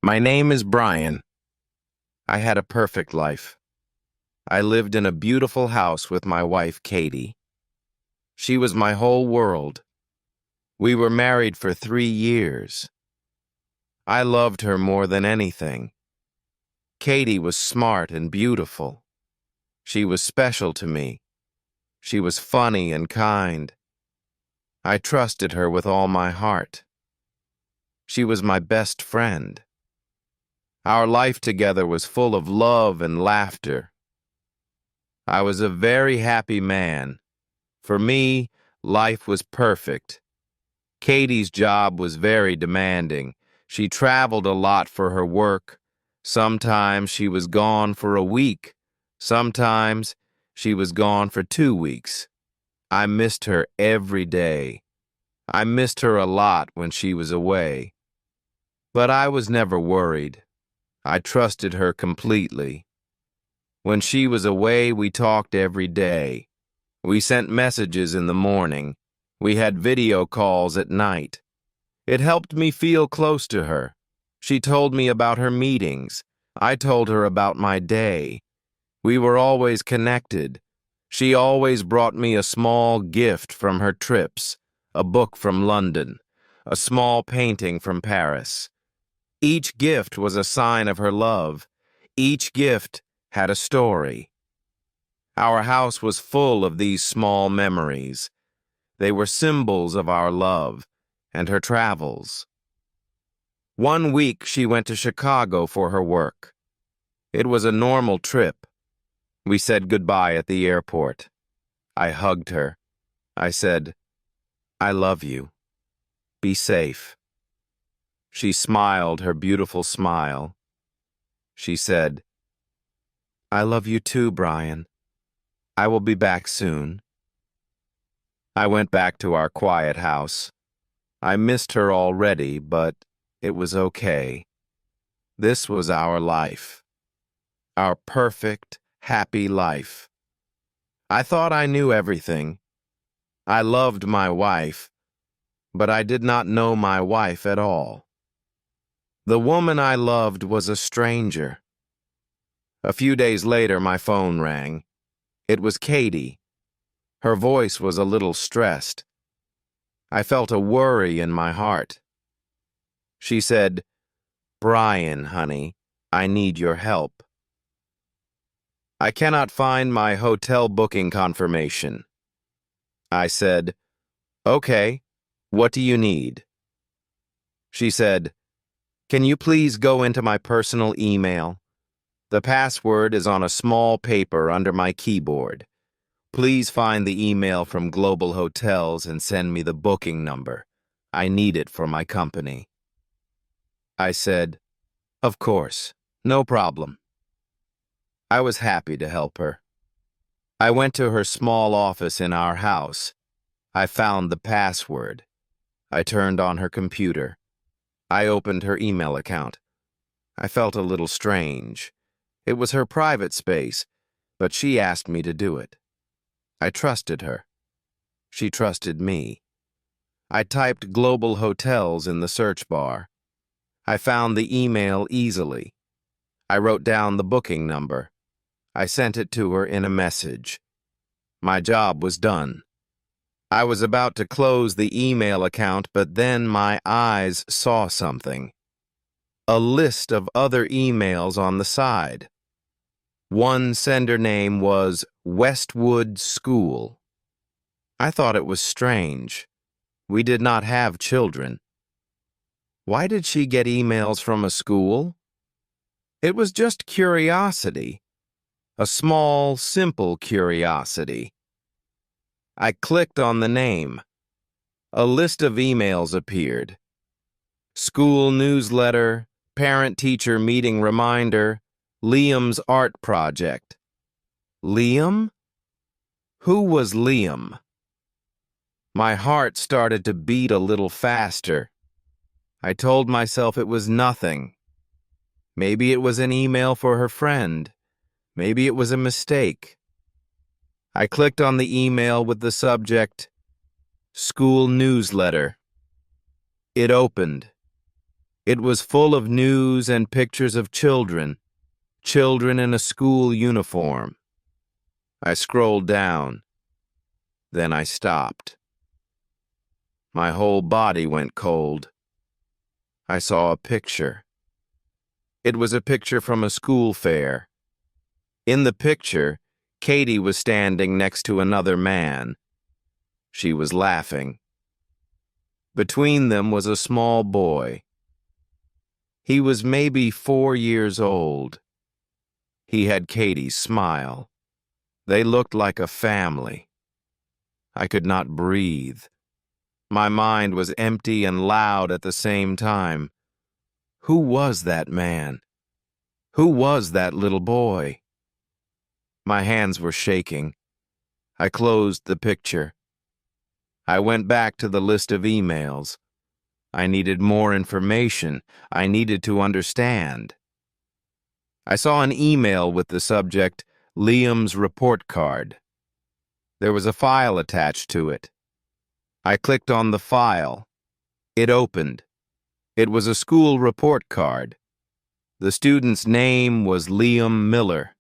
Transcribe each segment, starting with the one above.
My name is Brian. I had a perfect life. I lived in a beautiful house with my wife, Katie. She was my whole world. We were married for 3 years. I loved her more than anything. Katie was smart and beautiful. She was special to me. She was funny and kind. I trusted her with all my heart. She was my best friend. Our life together was full of love and laughter. I was a very happy man. For me, life was perfect. Katie's job was very demanding. She traveled a lot for her work. Sometimes she was gone for a week. Sometimes she was gone for 2 weeks. I missed her every day. I missed her a lot when she was away. But I was never worried. I trusted her completely. When she was away, we talked every day. We sent messages in the morning. We had video calls at night. It helped me feel close to her. She told me about her meetings. I told her about my day. We were always connected. She always brought me a small gift from her trips, a book from London, a small painting from Paris. Each gift was a sign of her love. Each gift had a story. Our house was full of these small memories. They were symbols of our love and her travels. One week she went to Chicago for her work. It was a normal trip. We said goodbye at the airport. I hugged her. I said, "I love you. Be safe." She smiled her beautiful smile. She said, "I love you too, Brian. I will be back soon." I went back to our quiet house. I missed her already, but it was okay. This was our life. Our perfect, happy life. I thought I knew everything. I loved my wife, but I did not know my wife at all. The woman I loved was a stranger. A few days later, my phone rang. It was Katie. Her voice was a little stressed. I felt a worry in my heart. She said, "Brian, honey, I need your help. I cannot find my hotel booking confirmation." I said, "Okay, what do you need?" She said, "Can you please go into my personal email? The password is on a small paper under my keyboard. Please find the email from Global Hotels and send me the booking number. I need it for my company." I said, "Of course, no problem." I was happy to help her. I went to her small office in our house. I found the password. I turned on her computer. I opened her email account. I felt a little strange. It was her private space, but she asked me to do it. I trusted her. She trusted me. I typed Global Hotels in the search bar. I found the email easily. I wrote down the booking number. I sent it to her in a message. My job was done. I was about to close the email account, but then my eyes saw something. A list of other emails on the side. One sender name was Westwood School. I thought it was strange. We did not have children. Why did she get emails from a school? It was just curiosity. A small, simple curiosity. I clicked on the name. A list of emails appeared. School newsletter, parent-teacher meeting reminder, Liam's art project. Liam? Who was Liam? My heart started to beat a little faster. I told myself it was nothing. Maybe it was an email for her friend. Maybe it was a mistake. I clicked on the email with the subject, School Newsletter. It opened. It was full of news and pictures of children in a school uniform. I scrolled down. Then I stopped. My whole body went cold. I saw a picture. It was a picture from a school fair. In the picture, Katie was standing next to another man. She was laughing. Between them was a small boy. He was maybe 4 years old. He had Katie's smile. They looked like a family. I could not breathe. My mind was empty and loud at the same time. Who was that man? Who was that little boy? My hands were shaking. I closed the picture. I went back to the list of emails. I needed more information. I needed to understand. I saw an email with the subject, Liam's report card. There was a file attached to it. I clicked on the file. It opened. It was a school report card. The student's name was Liam Miller.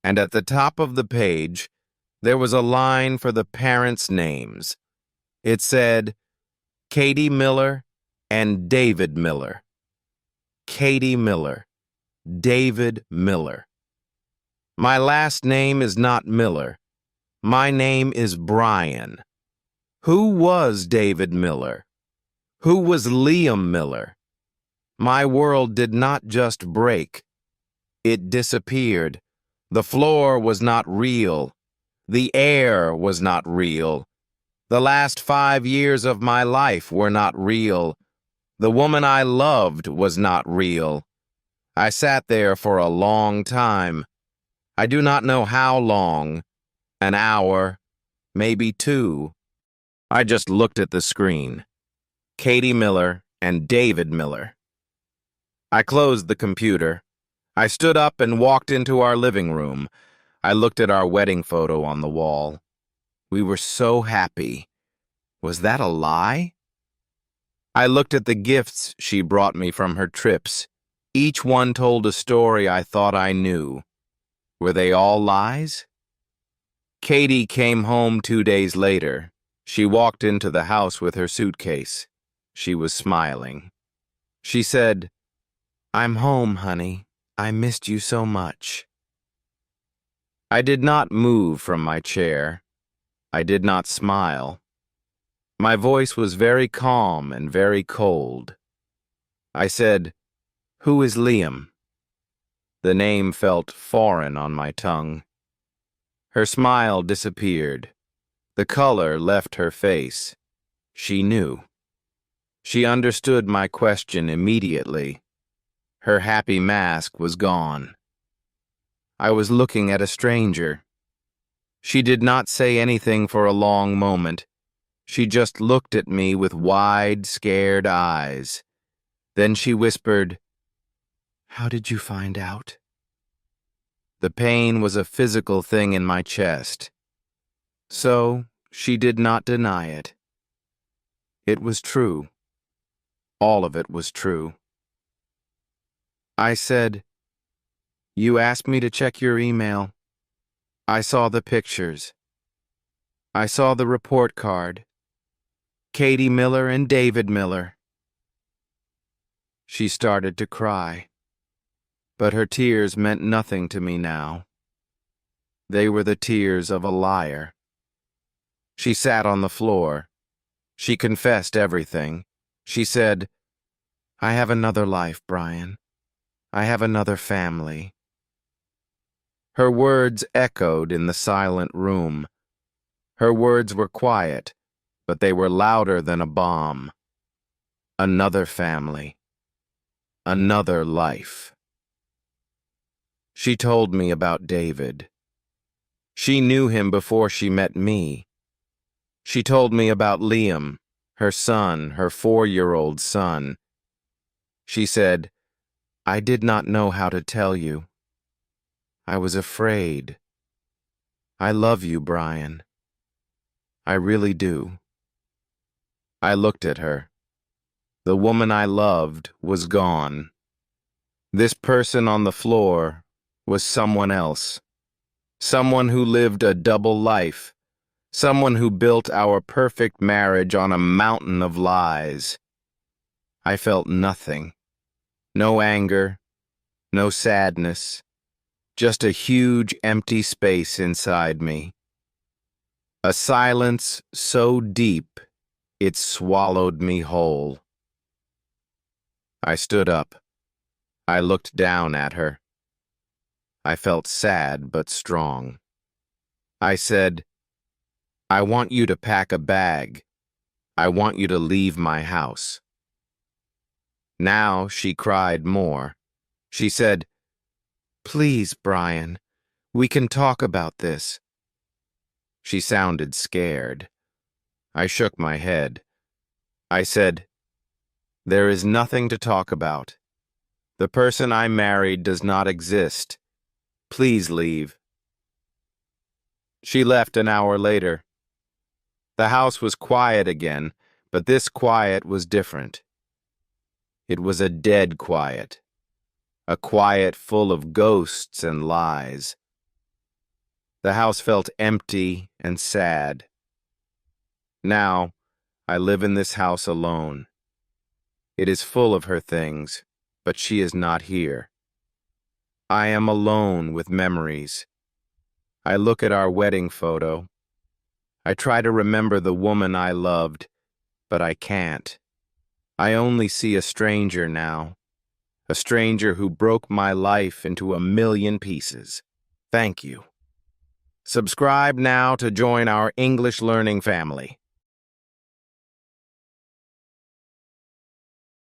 And at the top of the page, there was a line for the parents' names. It said, Katie Miller and David Miller. Katie Miller. David Miller. My last name is not Miller. My name is Brian. Who was David Miller? Who was Liam Miller? My world did not just break. It disappeared. The floor was not real. The air was not real. The last 5 years of my life were not real. The woman I loved was not real. I sat there for a long time. I do not know how long. An hour, maybe 2. I just looked at the screen. Katie Miller and David Miller. I closed the computer. I stood up and walked into our living room. I looked at our wedding photo on the wall. We were so happy. Was that a lie? I looked at the gifts she brought me from her trips. Each one told a story I thought I knew. Were they all lies? Katie came home 2 days later. She walked into the house with her suitcase. She was smiling. She said, "I'm home, honey. I missed you so much." I did not move from my chair. I did not smile. My voice was very calm and very cold. I said, "Who is Liam?" The name felt foreign on my tongue. Her smile disappeared. The color left her face. She knew. She understood my question immediately. Her happy mask was gone. I was looking at a stranger. She did not say anything for a long moment. She just looked at me with wide, scared eyes. Then she whispered, "How did you find out?" The pain was a physical thing in my chest. So, she did not deny it. It was true. All of it was true. I said, "You asked me to check your email. I saw the pictures. I saw the report card. Katie Miller and David Miller." She started to cry. But her tears meant nothing to me now. They were the tears of a liar. She sat on the floor. She confessed everything. She said, "I have another life, Brian. I have another family." Her words echoed in the silent room. Her words were quiet, but they were louder than a bomb. Another family. Another life. She told me about David. She knew him before she met me. She told me about Liam, her son, her 4-year-old son. She said, "I did not know how to tell you. I was afraid. I love you, Brian. I really do." I looked at her. The woman I loved was gone. This person on the floor was someone else. Someone who lived a double life. Someone who built our perfect marriage on a mountain of lies. I felt nothing. No anger, no sadness, just a huge empty space inside me. A silence so deep it swallowed me whole. I stood up. I looked down at her. I felt sad but strong. I said, "I want you to pack a bag. I want you to leave my house." Now she cried more. She said, "Please, Brian, we can talk about this." She sounded scared. I shook my head. I said, "There is nothing to talk about. The person I married does not exist. Please leave." She left an hour later. The house was quiet again, but this quiet was different. It was a dead quiet, a quiet full of ghosts and lies. The house felt empty and sad. Now, I live in this house alone. It is full of her things, but she is not here. I am alone with memories. I look at our wedding photo. I try to remember the woman I loved, but I can't. I only see a stranger now, a stranger who broke my life into a million pieces. Thank you. Subscribe now to join our English learning family.